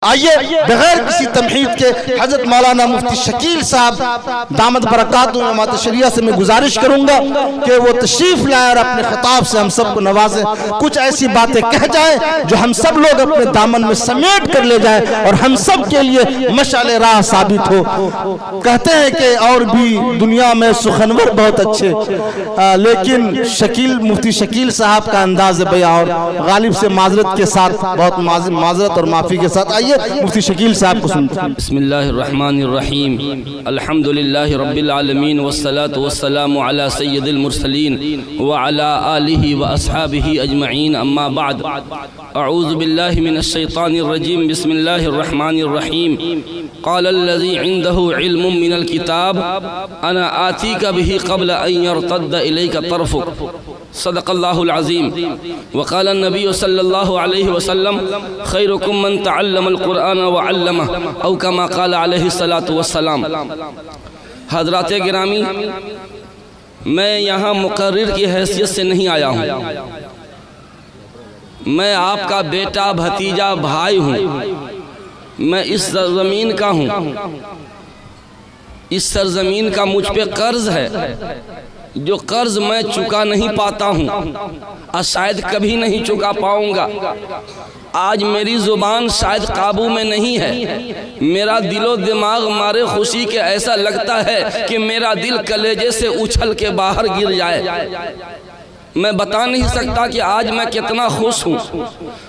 آئیے بغیر کسی تمہید کے حضرت مولانا مفتی شکیل صاحب دامت برکاتہ جماعت شریعہ سے میں گزارش کروں گا کہ وہ تشریف لائیں اور اپنے خطاب سے ہم سب کو نوازیں، کچھ ایسی باتیں کہہ جائیں جو ہم سب لوگ اپنے دامن میں سمیٹ کر لے جائیں اور ہم سب کے لیے مشعل راہ ثابت ہو۔ کہتے ہیں کہ اور بھی دنیا میں سخنور بہت اچھے، لیکن مفتی شکیل صاحب کا انداز بیان اور غالب سے معذرت کے ساتھ، بہت معذرت اور معافی کے ساتھ، آئیے مفتی شکیل صاحب کو سنتے ہیں۔ بسم اللہ الرحمن الرحیم، الحمدللہ رب العالمین والصلاة والسلام علی سید المرسلین وعلی آلہ واصحابہ اجمعین، اما بعد، اعوذ باللہ من الشیطان الرجیم، بسم اللہ الرحمن الرحیم۔ قال الذی عنده علم من الكتاب انا آتیک به قبل ان يرتد الیک طرفک، صدق اللہ العظیم۔ وقال النبی صلی اللہ علیہ وسلم خیرکم من تعلم القرآن وعلمہ، او کما قال علیہ السلام۔ حضرات گرامی، میں یہاں مقرر کی حیثیت سے نہیں آیا ہوں، میں آپ کا بیٹا، بھتیجا، بھائی ہوں، میں اس سرزمین کا ہوں، اس سرزمین کا مجھ پہ قرض ہے، جو قرض میں چکا نہیں پاتا ہوں اور شاید کبھی نہیں چکا پاؤں گا۔ آج میری زبان شاید قابو میں نہیں ہے، میرا دل و دماغ مارے خوشی کے ایسا لگتا ہے کہ میرا دل کلیجے سے اچھل کے باہر گر جائے۔ میں بتا نہیں سکتا کہ آج میں کتنا خوش ہوں۔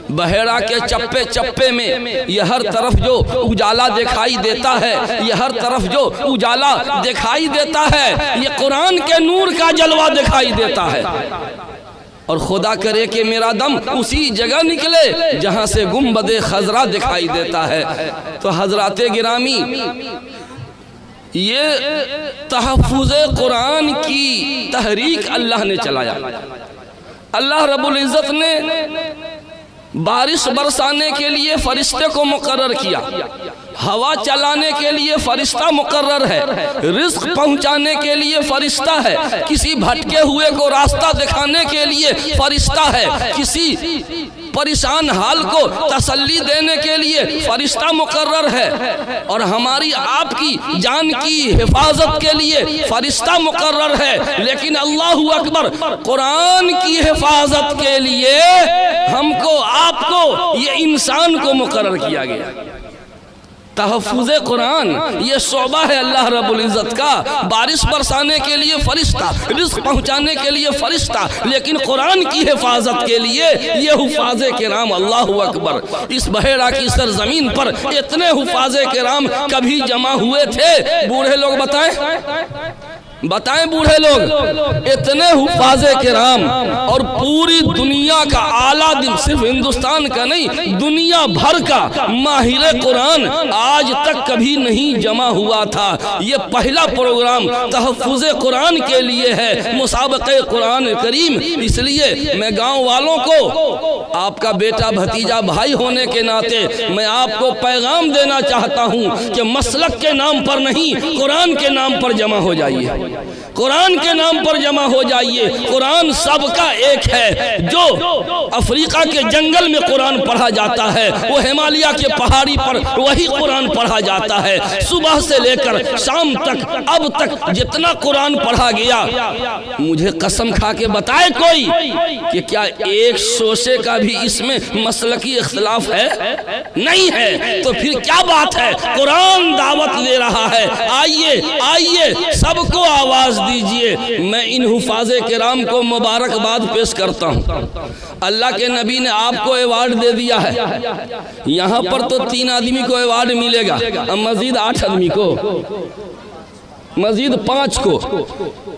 بحیرہ کے چپے چپے میں یہ ہر طرف جو اجالا دکھائی دیتا ہے، یہ ہر طرف جو اجالا دکھائی دیتا ہے، یہ قرآن کے نور کا جلوہ دکھائی دیتا ہے، اور خدا کرے کہ میرا دم اسی جگہ نکلے جہاں سے گنبد خضرا دکھائی دیتا ہے۔ تو حضرات گرامی، یہ تحفظ قرآن کی تحریک اللہ نے چلایا۔ اللہ رب العزت نے بارش برسانے کے لیے فرشتے کو مقرر کیا، ہوا چلانے کے لیے فرشتہ مقرر ہے، رزق پہنچانے کے لیے فرشتہ ہے، کسی بھٹکے ہوئے کو راستہ دکھانے کے لیے فرشتہ ہے، کسی پریشان حال کو تسلی دینے کے لیے فرشتہ مقرر ہے، اور ہماری آپ کی جان کی حفاظت کے لیے فرشتہ مقرر ہے۔ لیکن اللہ اکبر، قرآن کی حفاظت کے لیے ہم کو، آپ کو، یہ انسان کو مقرر کیا گیا۔ تحفظ قرآن یہ شعبہ ہے اللہ رب العزت کا، بارش برسانے کے لیے فرشتہ، رزق پہنچانے کے لیے فرشتہ، لیکن قرآن کی حفاظت کے لیے یہ حفاظ کرام، اللہ اکبر۔ اس بحیرہ کی سرزمین پر اتنے حفاظ کرام کبھی جمع ہوئے تھے؟ بوڑھے لوگ بتائیں بوڑھے لوگ، اتنے حفاظ کرام، اور پوری دنیا کا اعلیٰ دن، صرف ہندوستان کا نہیں، دنیا بھر کا ماہر قرآن آج تک کبھی نہیں جمع ہوا تھا۔ یہ پہلا پروگرام تحفظ قرآن کے لیے ہے، مسابقہ قرآن کریم۔ اس لیے میں گاؤں والوں کو، آپ کا بیٹا، بھتیجا، بھائی ہونے کے ناطے میں آپ کو پیغام دینا چاہتا ہوں کہ مسلک کے نام پر نہیں، قرآن کے نام پر جمع ہو جائیے، قرآن کے نام پر جمع ہو جائیے۔ قرآن سب کا ایک ہے، جو افریقہ کے جنگل میں قرآن پڑھا جاتا ہے، وہ ہمالیہ کے پہاڑی پر وہی قرآن پڑھا جاتا ہے۔ صبح سے لے کر شام تک، اب تک جتنا قرآن پڑھا گیا، مجھے قسم کھا کے بتائے کوئی کہ کیا ایک شوشے کا بھی اس میں مسلکی اختلاف ہے؟ نہیں ہے۔ تو پھر کیا بات ہے؟ قرآن دعوت دے رہا ہے، آئیے آئیے، سب کو آواز دیجئے۔ میں ان حفاظ کرام کو مبارکباد پیش کرتا ہوں۔ اللہ کے نبی نے آپ کو ایوارڈ دے دیا ہے، یہاں پر تو 3 آدمی کو ایوارڈ ملے گا، اب مزید 8 آدمی کو، مزید 5 کو،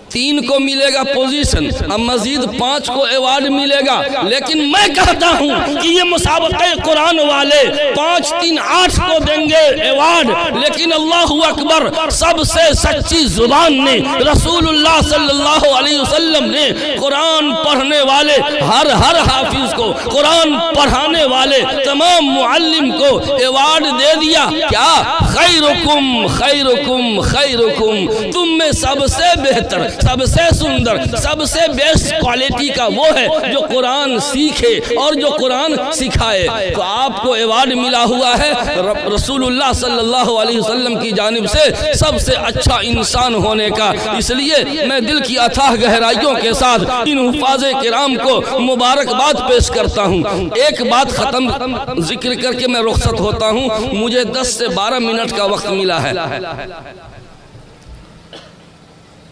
3 کو ملے گا پوزیشن، اب مزید 5 کو ایوارڈ ملے گا۔ لیکن میں کہتا ہوں کہ یہ مسابقہ قرآن والے 5 3 8 کو دیں گے ایوارڈ، لیکن اللہ اکبر، سب سے سچی زبان نے، رسول اللہ صلی اللہ علیہ وسلم نے قرآن پڑھنے والے ہر حافظ کو، قرآن پڑھانے والے تمام معلم کو ایوارڈ دے دیا۔ کیا؟ خیرکم خیرکم خیرکم تم میں سب سے بہتر، سب سے سندر، سب سے بیسٹ کوالٹی کا وہ ہے جو قرآن سیکھے اور جو قرآن سکھائے۔ تو آپ کو ایوارڈ ملا ہوا ہے رسول اللہ صلی اللہ علیہ وسلم کی جانب سے سب سے اچھا انسان ہونے کا۔ اس لیے میں دل کی اتھاہ گہرائیوں کے ساتھ ان حفاظ کرام کو مبارکباد پیش کرتا ہوں۔ ایک بات ختم ذکر کر کے میں رخصت ہوتا ہوں، مجھے 10 سے 12 منٹ کا وقت ملا ہے۔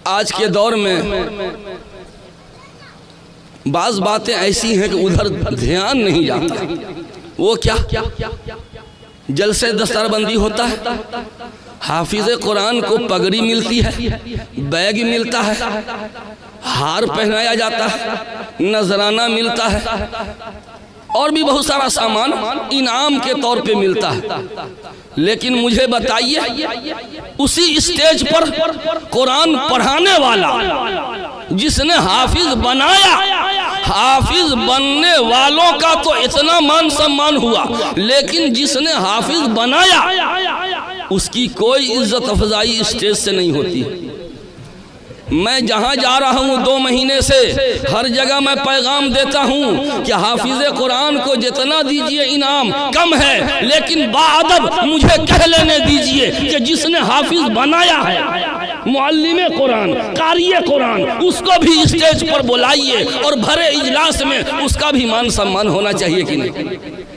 آج کے دور میں بعض باتیں ایسی ہیں کہ ادھر دھیان نہیں جاتا۔ وہ کیا؟ جلسے دستار بندی ہوتا ہے، حافظ قرآن کو پگڑی ملتی ہے، بیگ ملتا ہے، ہار پہنایا جاتا ہے، نذرانہ ملتا ہے، اور بھی بہت سارا سامان انعام کے طور پہ ملتا ہے۔ لیکن مجھے بتائیے اسی اسٹیج پر قرآن پڑھانے والا جس نے حافظ بنایا، حافظ بننے والوں کا تو اتنا مان سمان ہوا، لیکن جس نے حافظ بنایا اس کی کوئی عزت افزائی اسٹیج سے نہیں ہوتی۔ میں جہاں جا رہا ہوں 2 مہینے سے ہر جگہ میں پیغام دیتا ہوں کہ حافظ قرآن کو جتنا دیجئے انعام کم ہے، لیکن باادب مجھے کہہ لینے دیجئے کہ جس نے حافظ بنایا ہے، معلم قرآن، قاری قرآن، اس کو بھی اسٹیج پر بلائیے اور بھرے اجلاس میں اس کا بھی مان سمان ہونا چاہیے کہ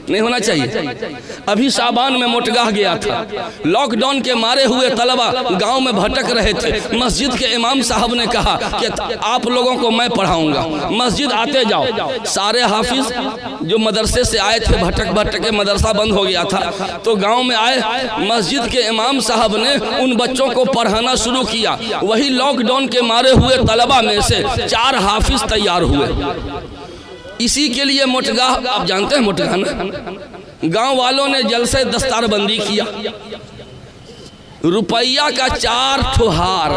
نہیں ہونا چاہیے۔ ابھی شعبان میں مٹگاہ گیا تھا، لاک ڈاؤن کے مارے ہوئے طلبہ گاؤں میں بھٹک رہے تھے۔ مسجد کے امام صاحب نے کہا کہ آپ لوگوں کو میں پڑھاؤں گا، مسجد آتے جاؤ۔ سارے حافظ جو مدرسے سے آئے تھے بھٹک کے مدرسہ بند ہو گیا تھا، تو گاؤں میں آئے، مسجد کے امام صاحب نے ان بچوں کو پڑھانا شروع کیا۔ وہی لاک ڈاؤن کے مارے ہوئے طلبہ میں سے 4 حافظ تیار ہوئے۔ اسی کے لیے مٹگاہ، آپ جانتے ہیں مٹگاہ نا، گاؤں والوں نے جلسے دستار بندی کیا۔ روپیہ کا 4 ٹھو ہار،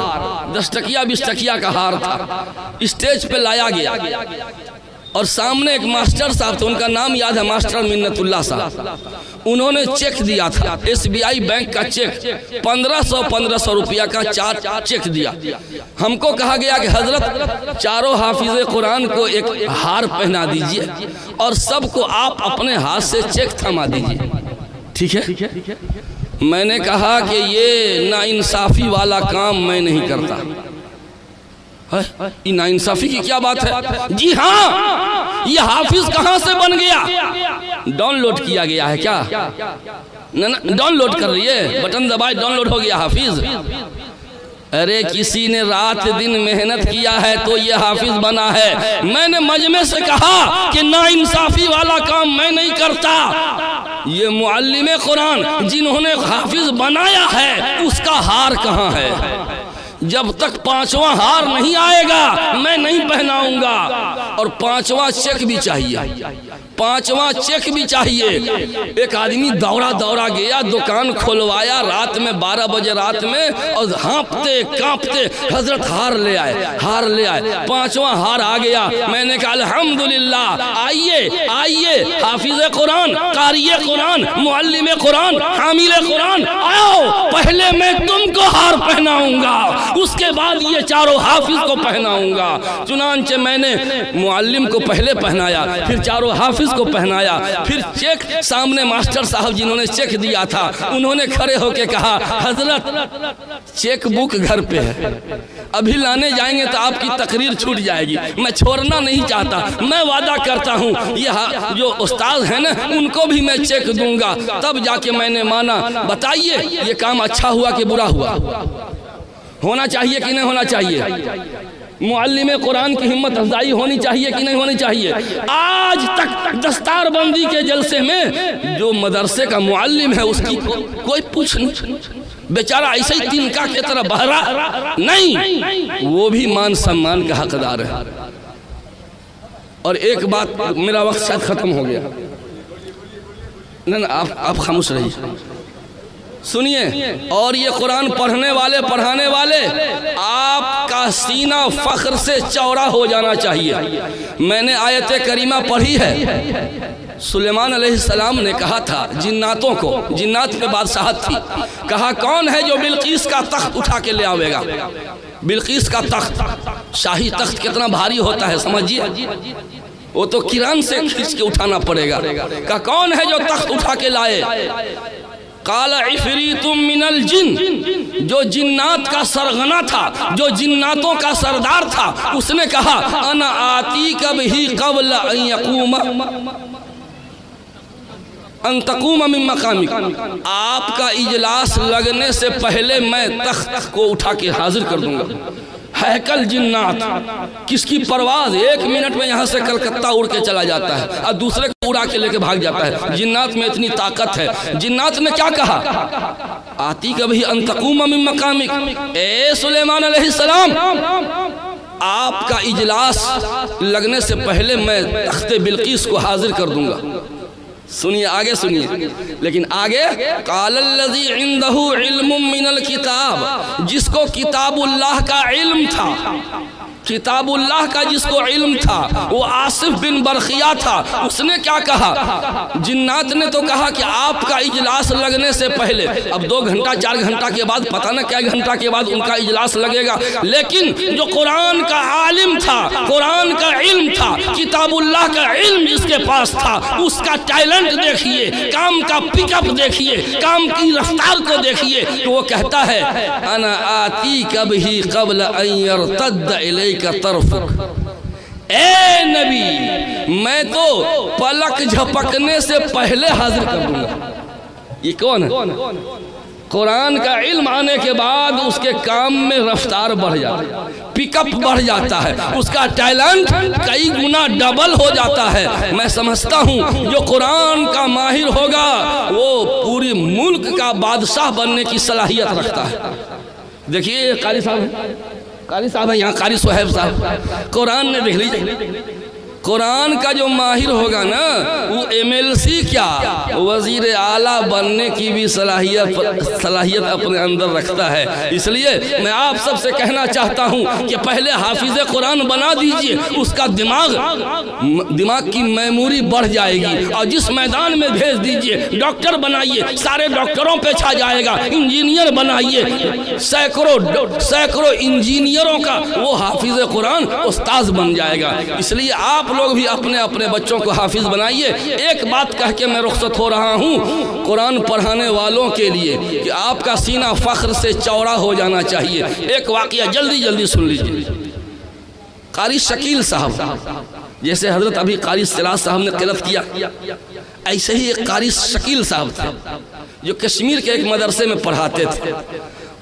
10 ٹکیا 20 ٹکیا کا ہار تھا، اسٹیج پہ لایا گیا، اور سامنے ایک ماسٹر صاحب تھے، ان کا نام یاد ہے، ماسٹر منت اللہ صاحب۔ انہوں نے چیک دیا تھا، SBI بینک کا چیک، 1500 روپیہ کا 4 چیک دیا۔ ہم کو کہا گیا کہ حضرت چاروں حافظ قرآن کو ایک ہار پہنا دیجئے اور سب کو آپ اپنے ہاتھ سے چیک تھما دیجئے، ٹھیک ہے؟ میں نے کہا کہ یہ ناانصافی والا کام میں نہیں کرتا۔ ناانصافی کی کیا بات ہے؟ جی ہاں، یہ حافظ کہاں سے بن گیا؟ ڈاؤن لوڈ کیا گیا ہے کیا؟ ڈاؤن لوڈ کر رہی ہے، بٹن دبائے ڈاؤن لوڈ ہو گیا حافظ۔ ارے کسی نے رات دن محنت کیا ہے تو یہ حافظ بنا ہے۔ میں نے مجمع سے کہا کہ ناانصافی والا کام میں نہیں کرتا۔ یہ معلم قرآن جنہوں نے حافظ بنایا ہے اس کا ہار کہاں ہے؟ جب تک 5واں ہار نہیں آئے گا میں نہیں پہناؤں گا، اور 5واں چیک بھی چاہیے، 5واں چیک بھی چاہیے۔ ایک آدمی دوڑا گیا، دکان کھولوایا رات میں 12 بجے رات میں، اور ہانپتے کانپتے حضرت ہار لے آئے 5واں ہار آ گیا۔ میں نے کہا الحمدللہ، آئیے حافظ قرآن، قاری قرآن، معلم قرآن، حامل قرآن، آؤ پہلے میں تم کو ہار پہناؤں گا، اس کے بعد یہ چاروں حافظ کو پہناؤں گا۔ چنانچہ میں نے معلم کو پہلے پہنایا، پھر چاروں حافظ کو پہنایا، پھر چیک سامنے ماسٹر صاحب جنہوں نے چیک دیا تھا انہوں نے کھڑے ہو کے کہا حضرت چیک بک گھر پہ ہے، ابھی لانے جائیں گے تو آپ کی تقریر چھوٹ جائے گی، میں چھوڑنا نہیں چاہتا، میں وعدہ کرتا ہوں یہ جو استاذ ہیں نا ان کو بھی میں چیک دوں گا۔ تب جا کے میں نے مانا۔ بتائیے یہ کام اچھا ہوا کہ برا ہوا؟ ہونا چاہیے کہ نہیں ہونا چاہیے؟ معلم قرآن کی ہمت افزائی ہونی چاہیے کہ نہیں ہونی چاہیے؟ آج تک دستار بندی کے جلسے میں جو مدرسے کا معلم ہے اس کی کوئی پوچھ نہیں، بیچارہ ایسے ہی تنکا کی طرح بہرا نہیں، وہ بھی مان سمان کا حقدار ہے۔ اور ایک بات، میرا وقت شاید ختم ہو گیا، نہیں آپ خاموش رہیے، سنیے۔ اور یہ قرآن پڑھنے والے پڑھانے والے آپ کا سینہ فخر سے چوڑا ہو جانا چاہیے۔ میں نے آیت کریمہ پڑھی ہے سلیمان علیہ السلام نے کہا تھا جناتوں کو، جنات پہ بادشاہت تھی، کہا کون ہے جو بلقیس کا تخت اٹھا کے لے آوے گا؟ بلقیس کا تخت، شاہی تخت کتنا بھاری ہوتا ہے سمجھیے، وہ تو کران سے کھینچ کے اٹھانا پڑے گا۔ کہا کون ہے جو تخت اٹھا کے لائے؟ قال عفریت من الجن، جو جنات کا سرغنہ تھا، جو جناتوں کا سردار تھا، اس نے کہا انا آتیک بہ قبل ان تقوم من مقامک، آپ کا اجلاس لگنے سے پہلے میں تخت کو اٹھا کے حاضر کر دوں گا۔ ہیکل جنات، کس کی پرواز، 1 منٹ میں یہاں سے کلکتہ اڑ کے چلا جاتا ہے اور دوسرے کو اڑا کے لے کے بھاگ جاتا ہے۔ جنات میں اتنی طاقت ہے۔ جنات نے کیا کہا؟ آتی کبھی ان تقوم من مقامک، اے سلیمان علیہ السلام، آپ کا اجلاس لگنے سے پہلے میں تخت بلقیس کو حاضر کر دوں گا۔ سنیے آگے سنیے، لیکن آگے قال الذی عنده علم من الکتاب، جس کو کتاب اللہ کا علم تھا، کتاب اللہ کا جس کو علم تھا، وہ آصف بن برخیہ تھا، اس نے کیا کہا؟ جنات نے تو کہا کہ آپ کا اجلاس لگنے سے پہلے، اب 2 گھنٹہ 4 گھنٹہ کے بعد، پتہ نہ کیا گھنٹہ کے بعد ان کا اجلاس لگے گا، لیکن جو قرآن کا عالم تھا، قرآن کا علم تھا، کتاب اللہ کا علم جس کے پاس تھا، اس کا ٹیلنٹ دیکھیے، کام کا پک اپ دیکھیے، کام کی رفتار کو دیکھیے، تو وہ کہتا ہے انا آتیک بہ قبل ان یرتد الیک طرفک، اے نبی میں تو پلک جھپکنے سے پہلے حاضر کر دوں گا۔ یہ کون ہے؟ قرآن کا علم آنے کے بعد اس کے کام میں رفتار بڑھ جاتا ہے، پک اپ بڑھ جاتا ہے، اس کا ٹیلنٹ کئی گنا ڈبل ہو جاتا ہے۔ میں سمجھتا ہوں جو قرآن کا ماہر ہوگا وہ پوری ملک کا بادشاہ بننے کی صلاحیت رکھتا ہے۔ دیکھیے قاری صاحب ہیں، قاری صاحب ہیں یہاں، قاری صہیب صاحب، قرآن نے دیکھ لیجیے، قرآن کا جو ماہر ہوگا نا وہ MLC کیا وزیر اعلیٰ بننے کی بھی صلاحیت اپنے اندر رکھتا ہے۔ اس لیے میں آپ سب سے کہنا چاہتا ہوں کہ پہلے حافظ قرآن بنا دیجئے، اس کا دماغ کی میموری بڑھ جائے گی، اور جس میدان میں بھیج دیجئے، ڈاکٹر بنائیے، سارے ڈاکٹروں پہ چھا جائے گا، انجینئر بنائیے، سینکڑوں انجینئروں کا وہ حافظ قرآن استاذ بن جائے گا۔ اس لیے آپ لوگ بھی اپنے اپنے بچوں کو حافظ بنائیے۔ ایک بات کہہ کے میں رخصت ہو رہا ہوں قرآن پڑھانے والوں کے لیے کہ آپ کا سینہ فخر سے چوڑا ہو جانا چاہیے۔ ایک واقعہ جلدی سن لیجیے۔ قاری شکیل صاحب، جیسے حضرت ابھی قاری سراج صاحب نے قرأت کیا، ایسے ہی ایک قاری شکیل صاحب تھے جو کشمیر کے ایک مدرسے میں پڑھاتے تھے،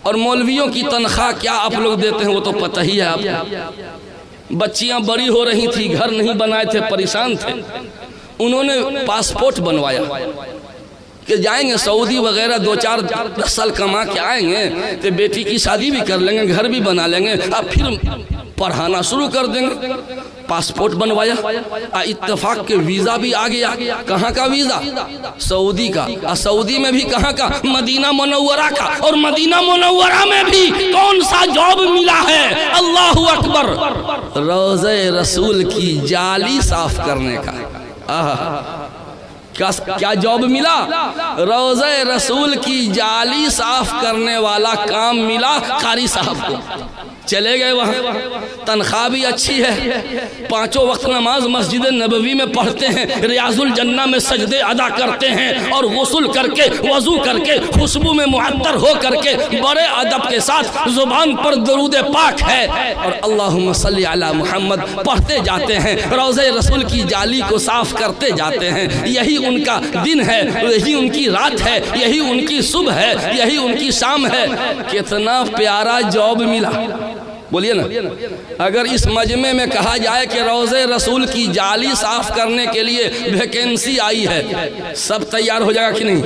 اور مولویوں کی تنخواہ کیا آپ لوگ دیتے ہیں وہ تو پتہ ہی ہے آپ کو۔ بچیاں بڑی ہو رہی تھی، گھر نہیں بنائے تھے، پریشان تھے، انہوں نے پاسپورٹ بنوایا کہ جائیں گے سعودی وغیرہ، 2-4-10 سال کما کے آئیں گے تو بیٹی کی شادی بھی کر لیں گے، گھر بھی بنا لیں گے، اب پھر پڑھانا شروع کر دیں گے۔ پاسپورٹ بنوایا، اتفاق کے ویزا بھی آ گیا۔ کہاں کا ویزا؟ سعودی کا، اور سعودی میں بھی کہاں کا؟ مدینہ منورہ کا، اور مدینہ منورہ میں بھی کون سا جاب ملا ہے؟ اللہ اکبر، روضہ رسول کی جالی صاف کرنے کا۔ کیا جاب ملا؟ روضہ رسول کی جالی صاف کرنے والا کام ملا قاری صاحب کو۔ چلے گئے وہاں، تنخواہ بھی اچھی ہے، 5 وقت نماز مسجد نبوی میں پڑھتے ہیں، ریاض الجنہ میں سجدے ادا کرتے ہیں، اور غسل کر کے، وضو کر کے، خوشبو میں معطر ہو کر کے، بڑے ادب کے ساتھ زبان پر درود پاک ہے، اور اللہم صلی علی محمد پڑھتے جاتے ہیں، روضہ رسول کی جالی کو صاف کرتے جاتے ہیں۔ یہی ان کا دن ہے، یہی ان کی رات ہے، یہی ان کی صبح ہے، یہی ان کی شام ہے۔ کتنا پیارا جاب ملا، بولیے نا۔ اگر اس مجمع میں کہا جائے کہ روضہ رسول کی جالی صاف کرنے کے لیے ویکینسی آئی ہے، سب تیار ہو جائے گا کہ نہیں؟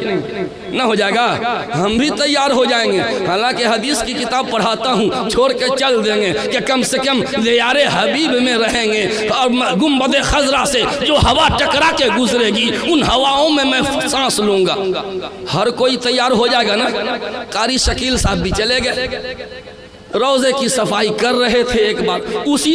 نہ ہو جائے گا؟ ہم بھی تیار ہو جائیں گے۔ حالانکہ حدیث کی کتاب پڑھاتا ہوں، چھوڑ کے چل دیں گے کہ کم سے کم دیار حبیب میں رہیں گے، اور گنبد خضرا سے جو ہوا ٹکرا کے گزرے گی ان ہواؤں میں سانس لوں گا۔ ہر کوئی تیار ہو جائے گا نا۔ قاری شکیل صاحب بھی چلے گئے، روضے کی صفائی کر رہے تھے۔ ایک بار اسی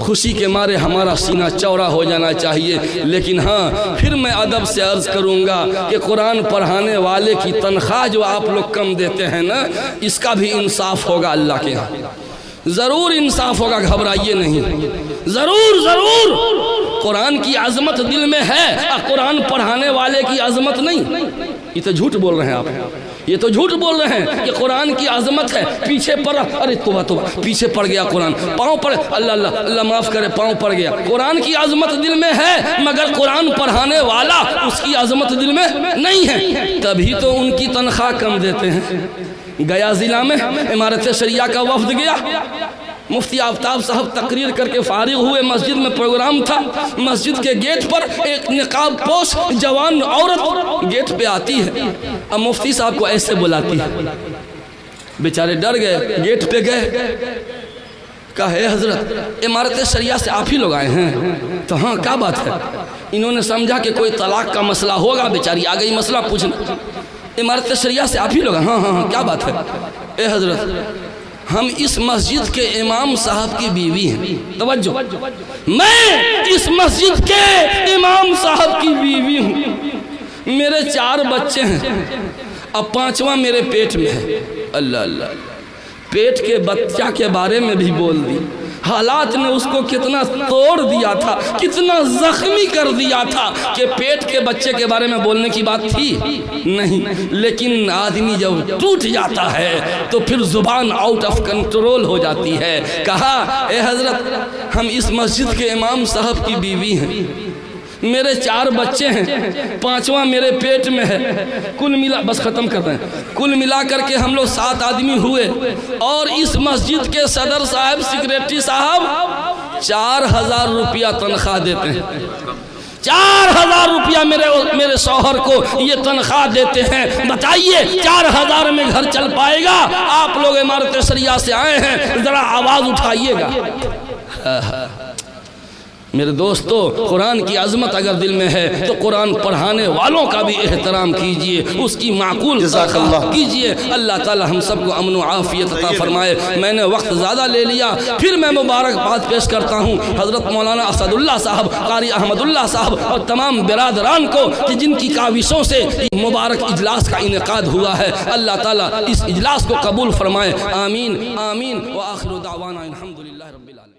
خوشی کے مارے ہمارا سینہ چوڑا ہو جانا چاہیے، لیکن ہاں پھر میں ادب سے عرض کروں گا کہ قرآن پڑھانے والے کی تنخواہ جو آپ لوگ کم دیتے ہیں نا، اس کا بھی انصاف ہوگا اللہ کے ہاں، ضرور انصاف ہوگا، گھبرائیے نہیں، ضرور ضرور۔ قرآن کی عظمت دل میں ہے، قرآن پڑھانے والے کی عظمت نہیں۔ یہ تو جھوٹ بول رہے ہیں آپ، یہ تو جھوٹ بول رہے ہیں کہ قرآن کی عظمت ہے، پیچھے پڑ، ارے توبہ توبہ، پیچھے پڑ گیا قرآن، پاؤں پڑ، اللہ اللہ اللہ معاف کرے، پاؤں پڑ گیا۔ قرآن کی عظمت دل میں ہے، مگر قرآن پڑھانے والا اس کی عظمت دل میں نہیں ہے، تبھی تو ان کی تنخواہ کم دیتے ہیں۔ گیا ضلع میں امارت شریعہ کا وفد گیا، مفتی آفتاب صاحب تقریر کر کے فارغ ہوئے، مسجد میں پروگرام تھا، مسجد کے گیٹ پر ایک نقاب پوش جوان عورت گیٹ پہ آتی ہے، اب مفتی صاحب کو ایسے بلاتی ہے، بیچارے ڈر گئے، گیٹ پہ گئے، کہا ہے حضرت امارت شریعہ سے آپ ہی لوگ آئے ہیں؟ تو ہاں کیا بات ہے؟ انہوں نے سمجھا کہ کوئی طلاق کا مسئلہ ہوگا، بیچاری آ گئی مسئلہ پوچھنا، امارت شریعہ سے آپ ہی لوگ، ہاں ہاں ہاں کیا بات ہے؟ اے حضرت ہم اس مسجد کے امام صاحب کی بیوی ہیں، توجہ، میں اس مسجد کے امام صاحب کی بیوی ہوں، میرے 4 بچے ہیں، اب 5واں میرے پیٹ میں ہے۔ اللہ اللہ، پیٹ کے بچہ کے بارے میں بھی بول دی، حالات نے اس کو کتنا توڑ دیا تھا، کتنا زخمی کر دیا تھا کہ پیٹ کے بچے کے بارے میں بولنے کی بات تھی نہیں، لیکن آدمی جب ٹوٹ جاتا ہے تو پھر زبان آؤٹ آف کنٹرول ہو جاتی ہے۔ کہا اے حضرت ہم اس مسجد کے امام صاحب کی بیوی ہیں، میرے 4 بچے ہیں، 5واں میرے پیٹ میں ہے، کل ملا، بس ختم کر رہے ہیں، کل ملا کر کے ہم لوگ 7 آدمی ہوئے، اور اس مسجد کے صدر صاحب، سیکریٹری صاحب 4000 روپیہ تنخواہ دیتے ہیں، 4000 روپیہ میرے شوہر کو یہ تنخواہ دیتے ہیں۔ بتائیے 4000 میں گھر چل پائے گا؟ آپ لوگ امارت شریعہ سے آئے ہیں، ذرا آواز اٹھائیے گا۔ میرے دوستو، قرآن کی عظمت اگر دل میں ہے تو قرآن پڑھانے والوں کا بھی احترام کیجئے، اس کی معقول تنخواہ کیجئے۔ اللہ تعالی ہم سب کو امن و عافیت عطا فرمائے۔ میں نے وقت زیادہ لے لیا، پھر میں مبارکباد پیش کرتا ہوں حضرت مولانا اسد اللہ صاحب، قاری احمد اللہ صاحب اور تمام برادران کو کہ جن کی کاوشوں سے مبارک اجلاس کا انعقاد ہوا ہے۔ اللہ تعالی اس اجلاس کو قبول فرمائے، آمین آمین، وآخر دعوانا الحمدللہ رب العالمین۔